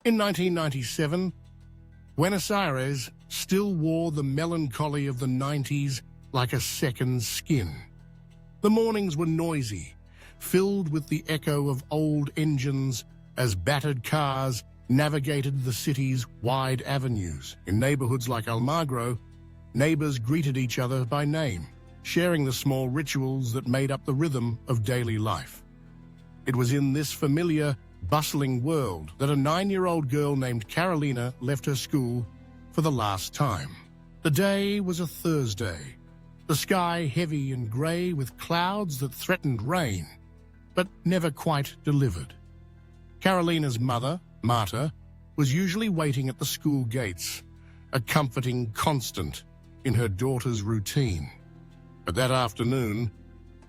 In 1997, Buenos Aires still wore the melancholy of the 90s like a second skin. The mornings were noisy, filled with the echo of old engines as battered cars navigated the city's wide avenues. In neighborhoods like Almagro, neighbors greeted each other by name, sharing the small rituals that made up the rhythm of daily life. It was in this familiar, bustling world that a 9-year-old girl named Carolina left her school for the last time. The day was a Thursday, the sky heavy and grey with clouds that threatened rain, but never quite delivered. Carolina's mother, Marta, was usually waiting at the school gates, a comforting constant in her daughter's routine. But that afternoon,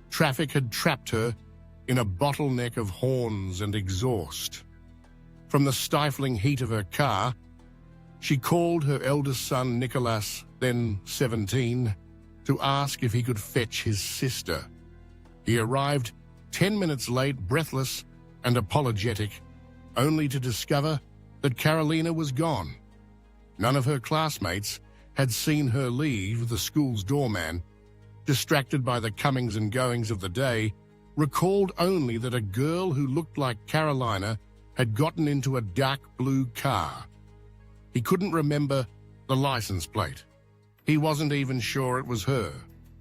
traffic had trapped her in a bottleneck of horns and exhaust. From the stifling heat of her car, she called her eldest son, Nicolas, then 17, to ask if he could fetch his sister. He arrived 10 minutes late, breathless and apologetic, only to discover that Carolina was gone. None of her classmates had seen her leave. The school's doorman, distracted by the comings and goings of the day, recalled only that a girl who looked like Carolina had gotten into a dark blue car. He couldn't remember the license plate. He wasn't even sure it was her.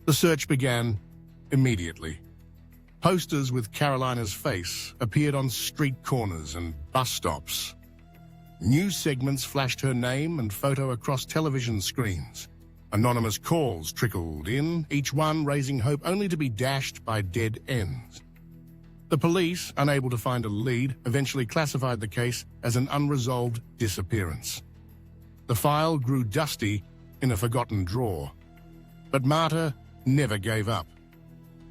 The search began immediately. Posters with Carolina's face appeared on street corners and bus stops. News segments flashed her name and photo across television screens. Anonymous calls trickled in, each one raising hope only to be dashed by dead ends. The police, unable to find a lead, eventually classified the case as an unresolved disappearance. The file grew dusty in a forgotten drawer. But Marta never gave up.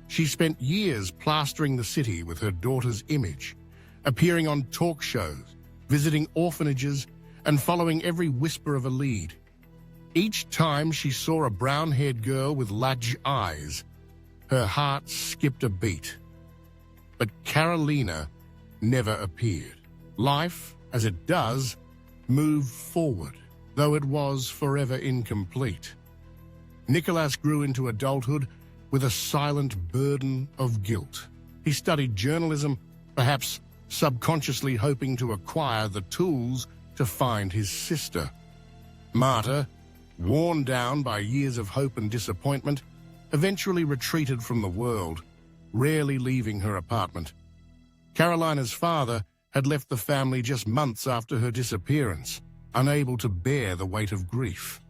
She spent years plastering the city with her daughter's image, appearing on talk shows, visiting orphanages, and following every whisper of a lead. Each time she saw a brown-haired girl with large eyes, her heart skipped a beat. But Carolina never appeared. Life, as it does, moved forward, though it was forever incomplete. Nicolas grew into adulthood with a silent burden of guilt. He studied journalism, perhaps subconsciously hoping to acquire the tools to find his sister. Marta, worn down by years of hope and disappointment, eventually retreated from the world, rarely leaving her apartment. Carolina's father had left the family just months after her disappearance, unable to bear the weight of grief.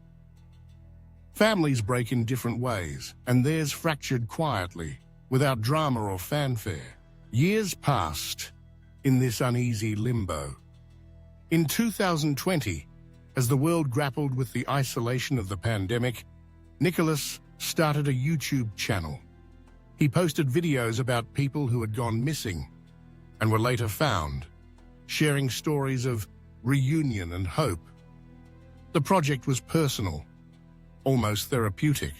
Families break in different ways, and theirs fractured quietly, without drama or fanfare. Years passed in this uneasy limbo. In 2020, as the world grappled with the isolation of the pandemic, Nicolas started a YouTube channel. He posted videos about people who had gone missing and were later found, sharing stories of reunion and hope. The project was personal, almost therapeutic,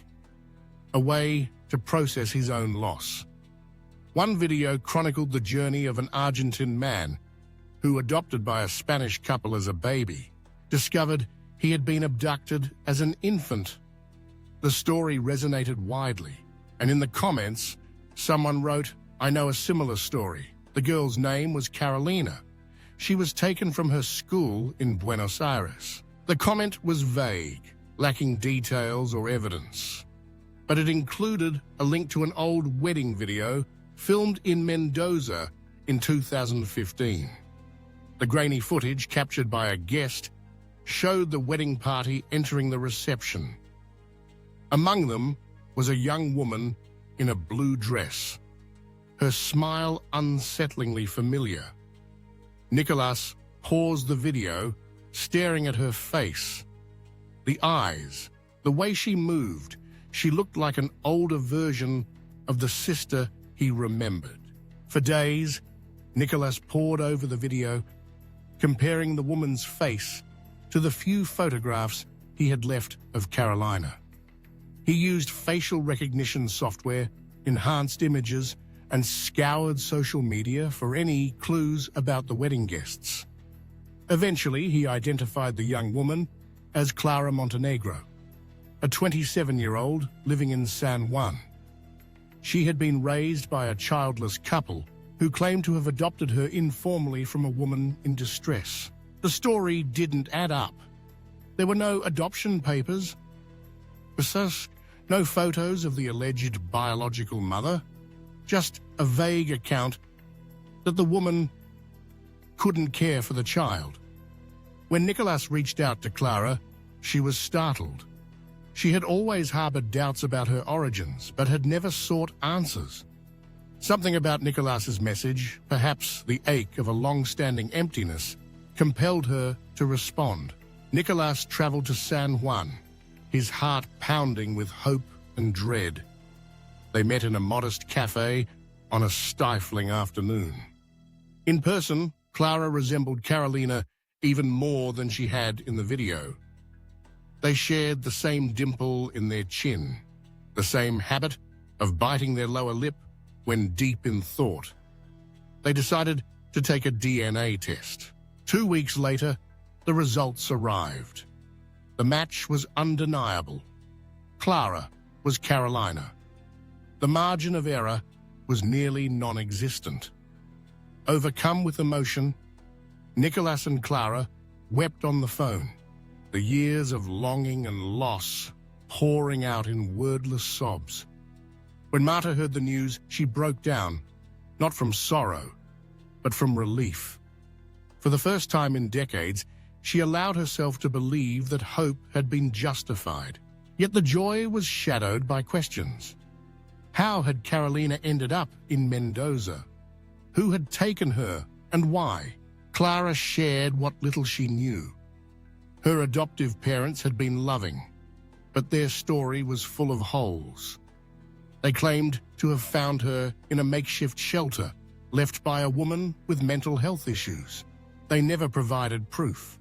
a way to process his own loss. One video chronicled the journey of an Argentine man who, adopted by a Spanish couple as a baby, discovered he had been abducted as an infant. The story resonated widely, and in the comments, someone wrote, "I know a similar story. The girl's name was Carolina. She was taken from her school in Buenos Aires." The comment was vague, lacking details or evidence, but it included a link to an old wedding video filmed in Mendoza in 2015. The grainy footage captured by a guest showed the wedding party entering the reception. Among them was a young woman in a blue dress, her smile unsettlingly familiar. Nicolas paused the video, staring at her face. The eyes, the way she moved, she looked like an older version of the sister he remembered. For days, Nicolas pored over the video, comparing the woman's face to the few photographs he had left of Carolina. He used facial recognition software, enhanced images, and scoured social media for any clues about the wedding guests. Eventually, he identified the young woman as Clara Montenegro, a 27-year-old living in San Juan. She had been raised by a childless couple who claimed to have adopted her informally from a woman in distress. The story didn't add up. There were no adoption papers, no photos of the alleged biological mother, just a vague account that the woman couldn't care for the child. When Nicholas reached out to Clara, she was startled. She had always harbored doubts about her origins, but had never sought answers. Something about Nicholas's message, perhaps the ache of a long-standing emptiness, compelled her to respond. Nicholas traveled to San Juan, his heart pounding with hope and dread. They met in a modest cafe on a stifling afternoon. In person, Clara resembled Carolina even more than she had in the video. They shared the same dimple in their chin, the same habit of biting their lower lip when deep in thought. They decided to take a DNA test. 2 weeks later, the results arrived. The match was undeniable. Clara was Carolina. The margin of error was nearly non-existent. Overcome with emotion, Nicholas and Clara wept on the phone, the years of longing and loss pouring out in wordless sobs. When Marta heard the news, she broke down, not from sorrow, but from relief. For the first time in decades, she allowed herself to believe that hope had been justified. Yet the joy was shadowed by questions. How had Carolina ended up in Mendoza? Who had taken her and why? Clara shared what little she knew. Her adoptive parents had been loving, but their story was full of holes. They claimed to have found her in a makeshift shelter left by a woman with mental health issues. They never provided proof.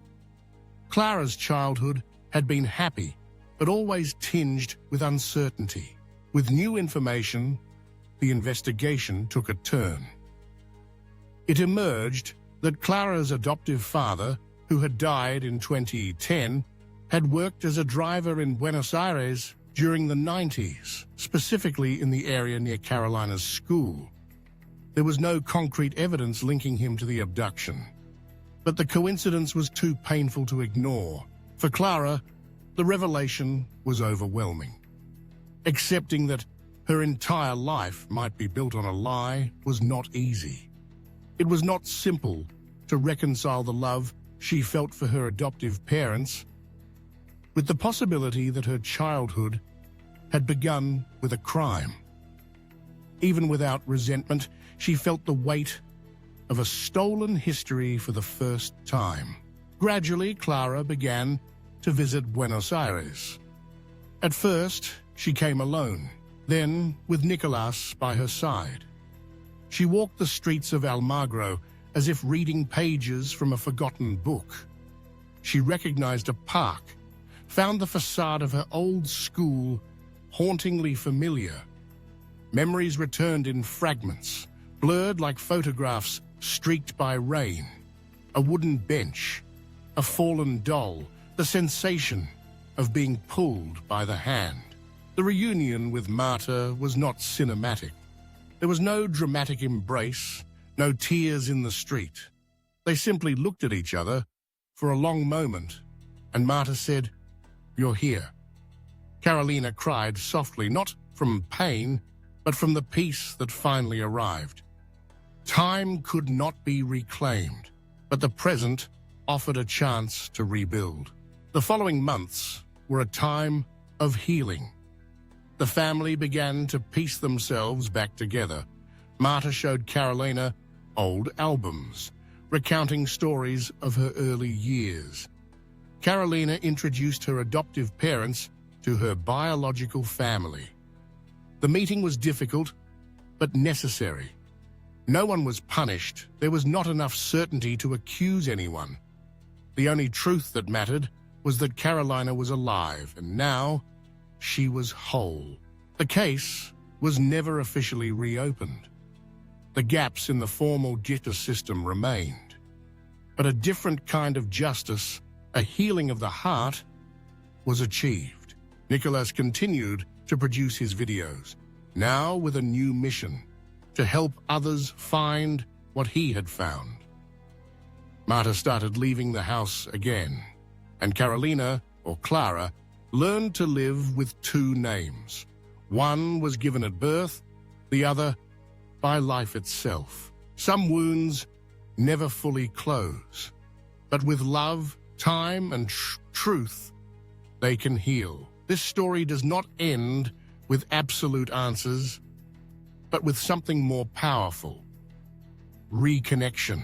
Clara's childhood had been happy, but always tinged with uncertainty. With new information, the investigation took a turn. It emerged that Clara's adoptive father, who had died in 2010, had worked as a driver in Buenos Aires during the 90s, specifically in the area near Carolina's school. There was no concrete evidence linking him to the abduction, but the coincidence was too painful to ignore. For Clara, the revelation was overwhelming. Accepting that her entire life might be built on a lie was not easy. It was not simple to reconcile the love she felt for her adoptive parents with the possibility that her childhood had begun with a crime. Even without resentment, she felt the weight of a stolen history for the first time. Gradually, Clara began to visit Buenos Aires. At first, she came alone, then with Nicolas by her side. She walked the streets of Almagro as if reading pages from a forgotten book. She recognized a park, found the facade of her old school hauntingly familiar. Memories returned in fragments, blurred like photographs streaked by rain. A wooden bench, a fallen doll, the sensation of being pulled by the hand. The reunion with Marta was not cinematic. There was no dramatic embrace, no tears in the street. They simply looked at each other for a long moment, and Marta said, "You're here." Carolina cried softly, not from pain, but from the peace that finally arrived. Time could not be reclaimed, but the present offered a chance to rebuild. The following months were a time of healing. The family began to piece themselves back together. Marta showed Carolina old albums, recounting stories of her early years. Carolina introduced her adoptive parents to her biological family. The meeting was difficult, but necessary. No one was punished. There was not enough certainty to accuse anyone. The only truth that mattered was that Carolina was alive, and now she was whole. The case was never officially reopened. The gaps in the formal justice system remained. But a different kind of justice, a healing of the heart, was achieved. Nicholas continued to produce his videos, now with a new mission, to help others find what he had found. Marta started leaving the house again, and Carolina, or Clara, learned to live with two names. One was given at birth, the other by life itself. Some wounds never fully close, but with love, time, and truth, they can heal. This story does not end with absolute answers, but with something more powerful: reconnection.